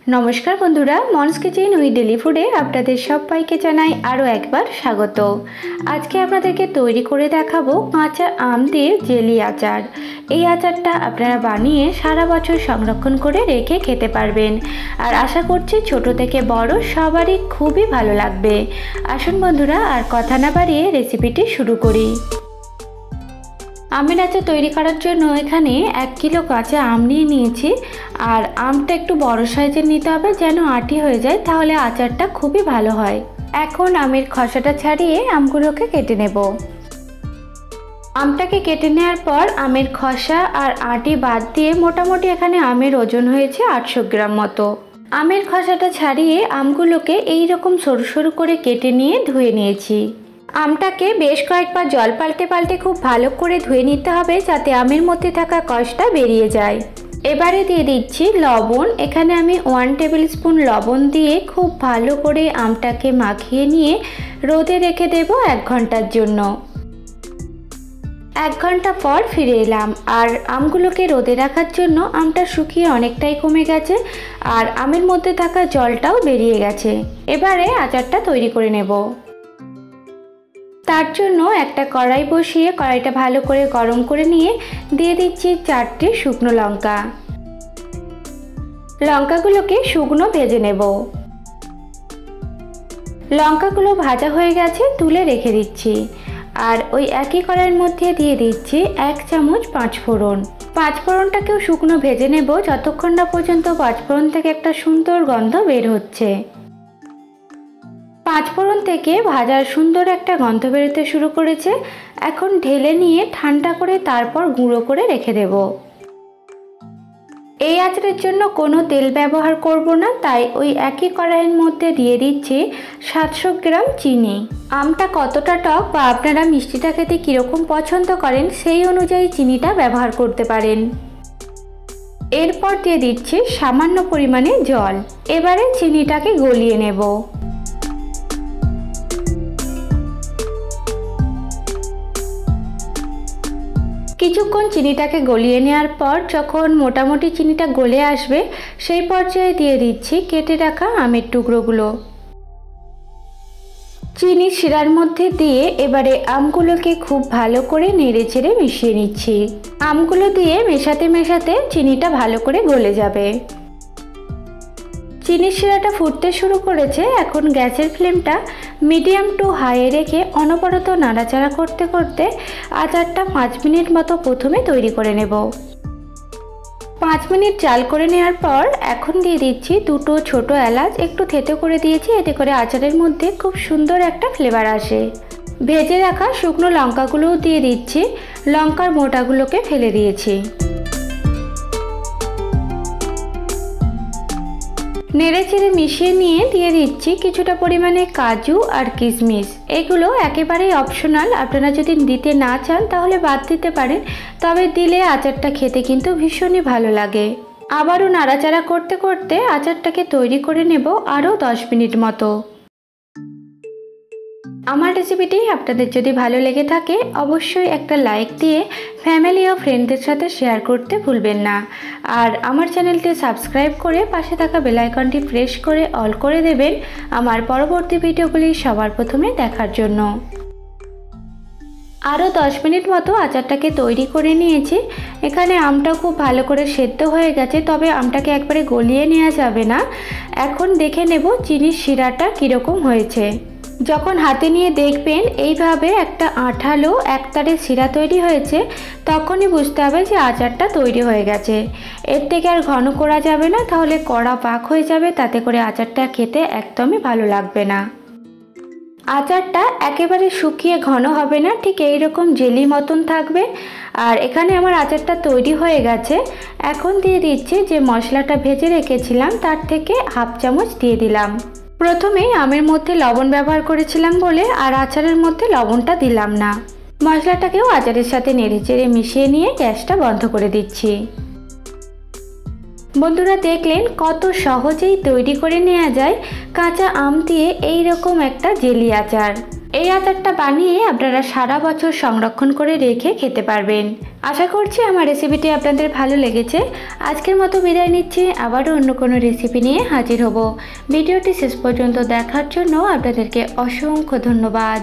नमस्कार बंधुरा मन्स kitchen with daily फुडे आपनादेर सबाइके जानाई आरो एकबार स्वागत। आज के आपनादेरके तैरी करे देखाबो काँचा आम दिए जेली आचार। এই আচারটা আপনারা বানিয়ে সারা বছর সংরক্ষণ করে রেখে খেতে পারবেন আর আশা করছি ছোট থেকে বড় সবারই খুবই ভালো লাগবে। আসুন বন্ধুরা আর কথা না বাড়িয়ে রেসিপিটি শুরু করি। আমের আচার তৈরি করার জন্য এখানে 1 কিলো কাঁচা আম নিয়ে নিয়েছি আর আমটা একটু বড় সাইজের নিতে হবে যেন আটি হয়ে যায়, তাহলে আচারটা খুবই ভালো হয়। এখন আমের খোসাটা ছাড়িয়ে আমগুলোকে কেটে নেব। আমটাকে কেটে নেওয়ার পর আমের খোসা আর আটি বাদ দিয়ে মোটামুটি এখানে আমের ওজন হয়েছে 800 গ্রাম মতো। আমের খোসাটা ছাড়িয়ে আমগুলোকে এই রকম সরু সরু করে কেটে নিয়ে ধুয়ে নিয়েছি। আমটাকে বেশ কয়েকবার জল পাল্টে পাল্টে খুব ভালো করে ধুয়ে নিতে হবে যাতে আমের মধ্যে থাকা কষটা বেরিয়ে যায়। এবারে দিয়ে দিচ্ছি লবণ। এখানে আমি 1 টেবিল স্পুন লবণ দিয়ে খুব ভালো করে আমটাকে মাখিয়ে নিয়ে রোদে রেখে দেব 1 ঘন্টার জন্য। 1 ঘন্টা পর ফিরে এলাম আর আমগুলোকে রোদে রাখার জন্য আমটা শুকিয়ে অনেকটাই কমে গেছে আর আমের মধ্যে থাকা জলটাও বেরিয়ে গেছে। এবারে আচারটা তৈরি করে নেব। তার জন্য একটা কড়াই বসিয়ে কড়াইটা ভালো করে গরম করে নিয়ে দিয়ে দিচ্ছি 4টে শুকনো লঙ্কা। লঙ্কাগুলোকে শুকনো ভেজে নেব। লঙ্কাগুলো ভাজা হয়ে গেছে, তুলে রেখে দিচ্ছি। আর ওই একই কড়াইয়ের মধ্যে দিয়ে দিচ্ছি 1 চামচ পাঁচ ফোড়ন। পাঁচ ফোড়নটাকেও শুকনো ভেজে নেব যতক্ষণ না পর্যন্ত পাঁচ ফোড়ন থেকে একটা সুন্দর গন্ধ বের হচ্ছে। পাঁচ ফোড়ন থেকে ভাজার সুন্দর একটা গন্ধ বেরোতে শুরু করেছে। এখন ঢেলে নিয়ে ঠান্ডা করে তারপর গুঁড়ো করে রেখে দেব। এই আচারের জন্য কোনো তেল ব্যবহার করব না, তাই ওই একই কড়াইয়ের মধ্যে দিয়ে দিচ্ছি 700 গ্রাম চিনি। আমটা কতটা টক বা আপনারা মিষ্টিটা খেতে কীরকম পছন্দ করেন সেই অনুযায়ী চিনিটা ব্যবহার করতে পারেন। এরপর দিয়ে দিচ্ছি সামান্য পরিমাণে জল। এবারে চিনিটাকে গলিয়ে নেব। কিছুক্ষণ চিনিটাকে গলিয়ে নেওয়ার পর যখন মোটামুটি চিনিটা গলে আসবে সেই পর্যায়ে দিয়ে দিচ্ছি কেটে রাখা আমের টুকরোগুলো। চিনি শিরার মধ্যে দিয়ে এবারে আমগুলোকে খুব ভালো করে নেড়ে চেড়ে মিশিয়ে নিচ্ছি। আমগুলো দিয়ে মেশাতে মেশাতে চিনিটা ভালো করে গলে যাবে। চিনির শিরাটা ফুটতে শুরু করেছে। এখন গ্যাসের ফ্লেমটা মিডিয়াম টু হাইয়ে রেখে অনবরত নাড়াচাড়া করতে করতে আচারটা 5 মিনিট মতো প্রথমে তৈরি করে নেব। 5 মিনিট জাল করে নেওয়ার পর এখন দিয়ে দিচ্ছি 2টো ছোট এলাচ একটু থেতো করে দিয়েছি, এতে করে আচারের মধ্যে খুব সুন্দর একটা ফ্লেভার আসে। ভেজে রাখা শুকনো লঙ্কাগুলোও দিয়ে দিচ্ছি। লঙ্কার মোটাগুলোকে ফেলে দিয়েছি। নেড়ে চেড়ে মিশিয়ে নিয়ে দিয়ে দিচ্ছি কিছুটা পরিমাণে কাজু আর কিশমিশ। এগুলো একেবারেই অপশনাল, আপনারা যদি দিতে না চান তাহলে বাদ দিতে পারেন, তবে দিলে আচারটা খেতে কিন্তু ভীষণই ভালো লাগে। আবারও নাড়াচাড়া করতে করতে আচারটাকে তৈরি করে নেব আরও 10 মিনিট মতো। আমার রেসিপিটি আপনাদের যদি ভালো লেগে থাকে অবশ্যই একটা লাইক দিয়ে ফ্যামিলি ও ফ্রেন্ডদের সাথে শেয়ার করতে ভুলবেন না। আর আমার চ্যানেলটি সাবস্ক্রাইব করে পাশে থাকা বেল আইকনটি প্রেস করে অল করে দেবেন আমার পরবর্তী ভিডিওগুলি সবার প্রথমে দেখার জন্য। আরও 10 মিনিট মতো আচারটাকে তৈরি করে নিয়েছি। এখানে আমটা খুব ভালো করে সেদ্ধ হয়ে গেছে, তবে আমটাকে একবারে গলিয়ে নেওয়া যাবে না। এখন দেখে নেব চিনির শিরাটা কীরকম হয়েছে। যখন হাতে নিয়ে দেখবেন এইভাবে একটা আঠালো একতারে শিরা তৈরি হয়েছে তখনই বুঝতে হবে যে আচারটা তৈরি হয়ে গেছে। এর থেকে আর ঘন করা যাবে না, তাহলে কড়া পাক হয়ে যাবে, তাতে করে আচারটা খেতে একদমই ভালো লাগবে না। আচারটা একেবারে শুকিয়ে ঘন হবে না, ঠিক এই রকম জেলি মতন থাকবে। আর এখানে আমার আচারটা তৈরি হয়ে গেছে। এখন দিয়ে দিচ্ছি যে মশলাটা ভেজে রেখেছিলাম তার থেকে 1/2 চামচ দিয়ে দিলাম। প্রথমে আমের মধ্যে লবণ ব্যবহার করেছিলাম বলে আর আচারের মধ্যে লবণটা দিলাম না। মশলাটাকেও আচারের সাথে নেড়ে চেড়ে মিশিয়ে নিয়ে গ্যাসটা বন্ধ করে দিচ্ছি। বন্ধুরা দেখলেন কত সহজেই তৈরি করে নেওয়া যায় কাঁচা আম দিয়ে এই রকম একটা জেলি আচার। এই আচারটা বানিয়ে আপনারা সারা বছর সংরক্ষণ করে রেখে খেতে পারবেন। আশা করছি আমার রেসিপিটি আপনাদের ভালো লেগেছে। আজকের মতো বিদায় নিচ্ছি, আবারও অন্য কোনো রেসিপি নিয়ে হাজির হব। ভিডিওটি শেষ পর্যন্ত দেখার জন্য আপনাদেরকে অসংখ্য ধন্যবাদ।